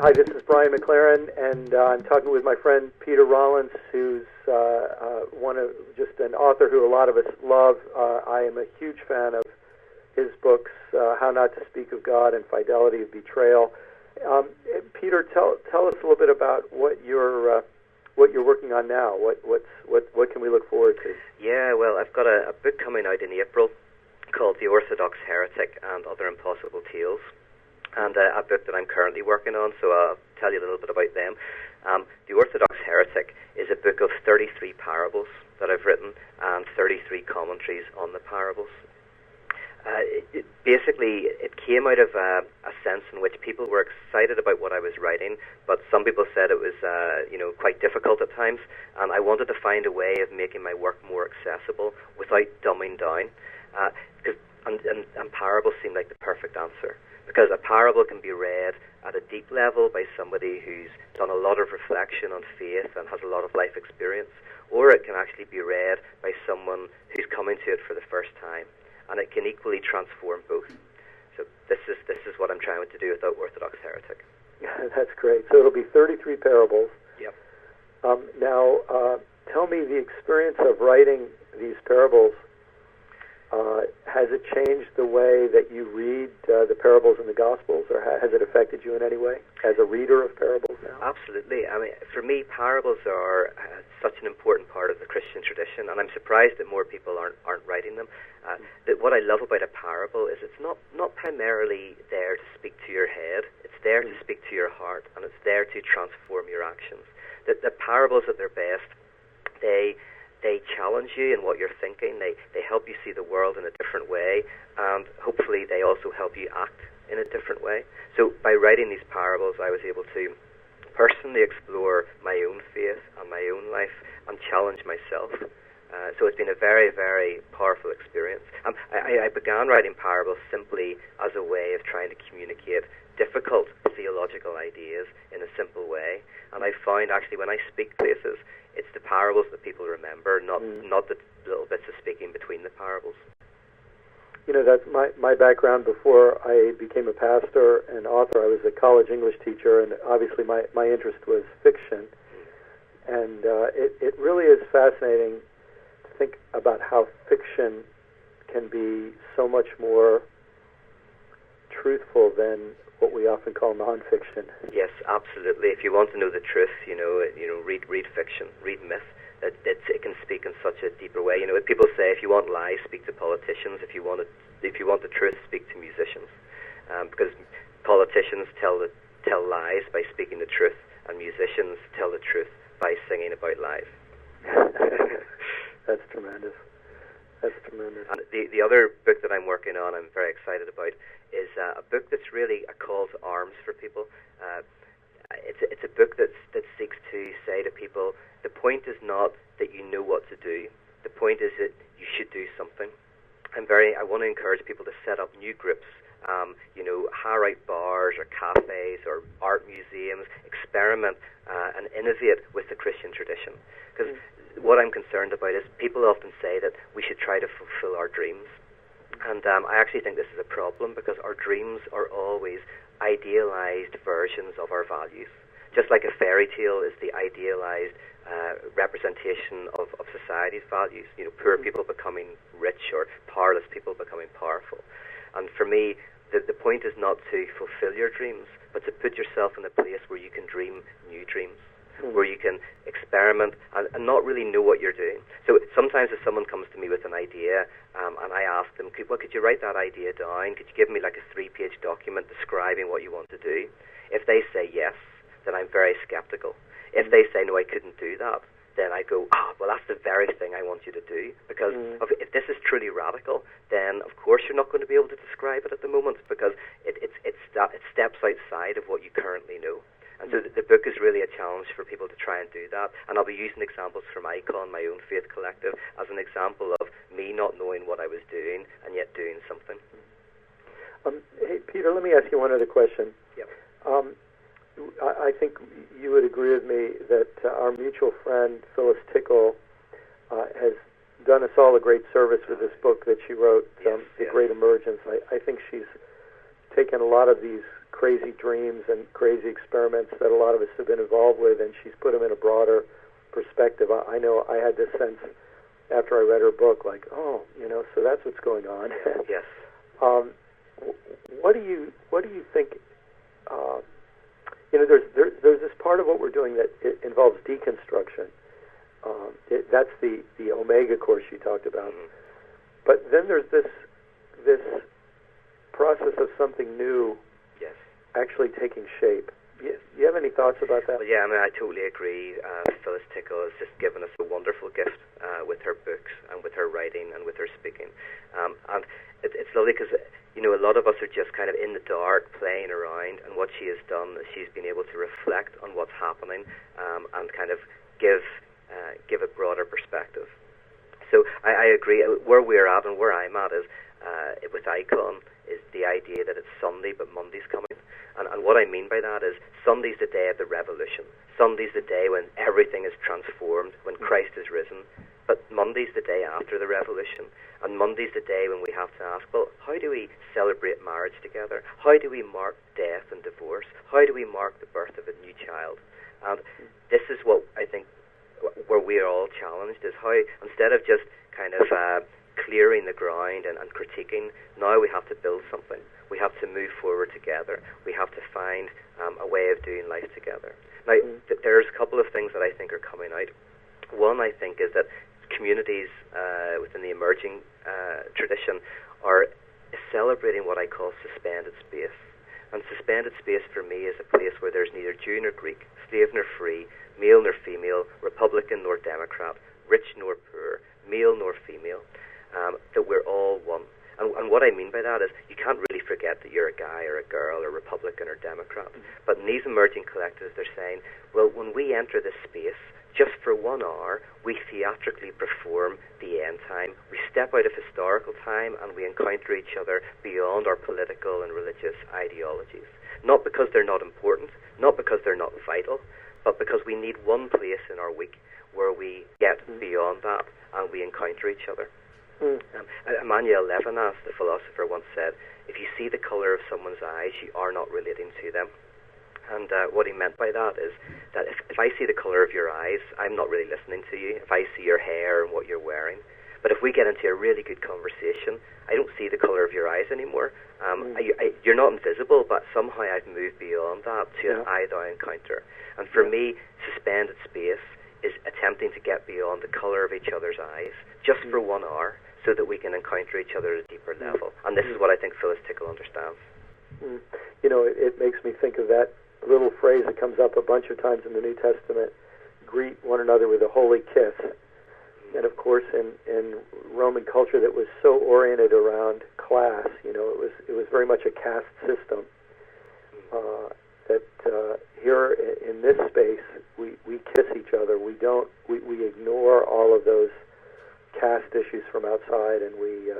Hi, this is Brian McLaren, and I'm talking with my friend Peter Rollins, who's just an author who a lot of us love. I am a huge fan of his books, How Not to Speak of God and Fidelity of Betrayal. Peter, tell us a little bit about what you're working on now. What can we look forward to? Yeah, well, I've got a book coming out in April called The Orthodox Heretic and Other Impossible Tales, and a book that I'm currently working on, so I'll tell you a little bit about them. The Orthodox Heretic is a book of 33 parables that I've written and 33 commentaries on the parables. Basically, it came out of a sense in which people were excited about what I was writing, but some people said it was quite difficult at times, and I wanted to find a way of making my work more accessible without dumbing down. And parables seem like the perfect answer, because a parable can be read at a deep level by somebody who's done a lot of reflection on faith and has a lot of life experience, or it can actually be read by someone who's coming to it for the first time, and it can equally transform both. So this is what I'm trying to do with the Orthodox Heretic. That's great. So it'll be 33 parables. Yep. Now, tell me, the experience of writing these parables, has it changed the way that you read the parables in the Gospels, or has it affected you in any way as a reader of parables now? Absolutely. I mean, for me, parables are such an important part of the Christian tradition, and I'm surprised that more people aren't writing them. What I love about a parable is it's not primarily there to speak to your head. It's there to speak to your heart, and it's there to transform your actions. The parables at their best, they challenge you in what you're thinking. They help you see the world in a different way, and hopefully they also help you act in a different way. So by writing these parables, I was able to personally explore my own faith and my own life and challenge myself. So it's been a very, very powerful experience. I began writing parables simply as a way of trying to communicate difficult theological ideas in a simple way. And I found actually when I speak places, it's the parables that people remember, not the little bits of speaking between the parables. You know, that's my background. Before I became a pastor and author, I was a college English teacher, and obviously my interest was fiction. And it really is fascinating to think about how fiction can be so much more truthful than what we often call nonfiction. Yes, absolutely. If you want to know the truth, read fiction, read myth. It can speak in such a deeper way. You know, people say if you want lies, speak to politicians. If you want the truth, speak to musicians, because politicians tell lies by speaking the truth, and musicians tell the truth by singing about lies. That's tremendous. That's tremendous. And the other book that I'm working on, I'm very excited about, is a book that's really a call to arms for people. It's a book that seeks to say to people, the point is not that you know what to do. The point is that you should do something. I want to encourage people to set up new groups, hire-out bars or cafes or art museums, experiment and innovate with the Christian tradition. Because what I'm concerned about is people often say that we should try to fulfill our dreams. And I actually think this is a problem, because our dreams are always idealized versions of our values. Just like a fairy tale is the idealized representation of society's values. You know, poor people becoming rich or powerless people becoming powerful. And for me, the point is not to fulfill your dreams, but to put yourself in a place where you can dream new dreams, where you can experiment and not really know what you're doing. So sometimes if someone comes to me with an idea, and I ask them, could you write that idea down? Could you give me like a 3-page document describing what you want to do? If they say yes, then I'm very skeptical. If they say no, I couldn't do that, then I go, well, that's the very thing I want you to do. Because if this is truly radical, then of course you're not going to be able to describe it at the moment, because it steps outside of what you currently know. And so the book is really a challenge for people to try and do that. And I'll be using examples from Icon, my own faith collective, as an example of me not knowing what I was doing and yet doing something. Hey, Peter, let me ask you one other question. Yep. I think you would agree with me that our mutual friend, Phyllis Tickle, has done us all a great service with this book that she wrote, The Great Emergence. I think she's taken a lot of these crazy dreams and crazy experiments that a lot of us have been involved with, and she's put them in a broader perspective. I know I had this sense after I read her book, like, oh, so that's what's going on. Yes. What do you think? There's this part of what we're doing that it involves deconstruction. That's the Omega course you talked about. Mm-hmm. But then there's this process of something new, yes, actually taking shape. Do you have any thoughts about that? Well, yeah, I totally agree. Phyllis Tickle has just given us a wonderful gift with her books and with her writing and with her speaking. And it's lovely because, a lot of us are just kind of in the dark playing around, and what she has done is she's been able to reflect on what's happening and kind of give a broader perspective. So I agree. Where we're at and where I'm at is with Icon is the idea that it's Sunday but Monday's coming. And what I mean by that is Sunday's the day of the revolution. Sunday's the day when everything is transformed, when Christ is risen. But Monday's the day after the revolution. And Monday's the day when we have to ask, well, how do we celebrate marriage together? How do we mark death and divorce? How do we mark the birth of a new child? And this is what I think where we are all challenged, is how, instead of just kind of clearing the ground and critiquing, now we have to build something. We have to move forward together. We have to find a way of doing life together. Now, there's a couple of things that I think are coming out. One, I think, is that communities within the emerging tradition are celebrating what I call suspended space. And suspended space for me is a place where there's neither Jew nor Greek, slave nor free, male nor female, Republican nor Democrat, rich nor poor, male nor female, that we're all one. And what I mean by that is you can't really forget that you're a guy or a girl or Republican or Democrat. But in these emerging collectives, they're saying, well, when we enter this space, just for 1 hour, we theatrically perform the end time. We step out of historical time and we encounter each other beyond our political and religious ideologies. Not because they're not important, not because they're not vital, but because we need one place in our week where we get beyond that and we encounter each other. Emmanuel Levinas, the philosopher, once said, if you see the color of someone's eyes, you are not relating to them. And what he meant by that is that if I see the color of your eyes, I'm not really listening to you. If I see your hair and what you're wearing. But if we get into a really good conversation, I don't see the color of your eyes anymore. You're not invisible, but somehow I've moved beyond that to an eye-thou encounter. And for me, suspended space is attempting to get beyond the color of each other's eyes just for 1 hour so that we can encounter each other at a deeper level. And this is what I think Phyllis Tickle understands. It makes me think of that little phrase that comes up a bunch of times in the New Testament, greet one another with a holy kiss. And of course, in Roman culture that was so oriented around class, it was very much a caste system. That here in this space, we kiss each other. We ignore all of those caste issues from outside, and we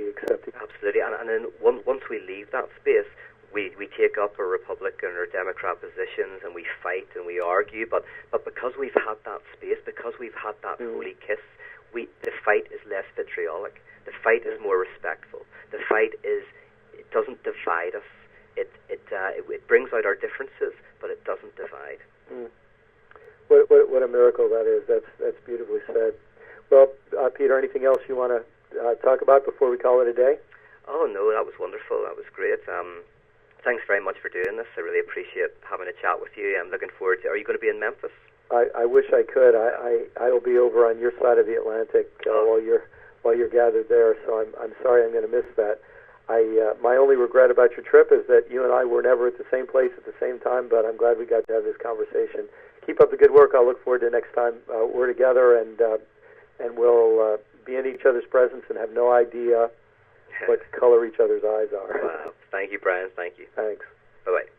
accept it. Absolutely, and then once we leave that space, we take up our Republican or Democrat positions and we fight and we argue, but because we've had that space, because we've had that holy kiss, the fight is less vitriolic. The fight is more respectful. The fight it doesn't divide us. It brings out our differences, but it doesn't divide. What a miracle that is. That's beautifully said. Well, Peter, anything else you want to talk about before we call it a day? Oh no, that was wonderful. That was great. Thanks very much for doing this. I really appreciate having a chat with you. I'm looking forward to. Are you going to be in Memphis? I wish I could. I will be over on your side of the Atlantic while you're gathered there. So I'm sorry I'm going to miss that. My only regret about your trip is that you and I were never at the same place at the same time. But I'm glad we got to have this conversation. Keep up the good work. I'll look forward to next time we're together, and we'll be in each other's presence and have no idea what color each other's eyes are. Wow. Thank you, Brian. Thank you. Thanks. Bye-bye.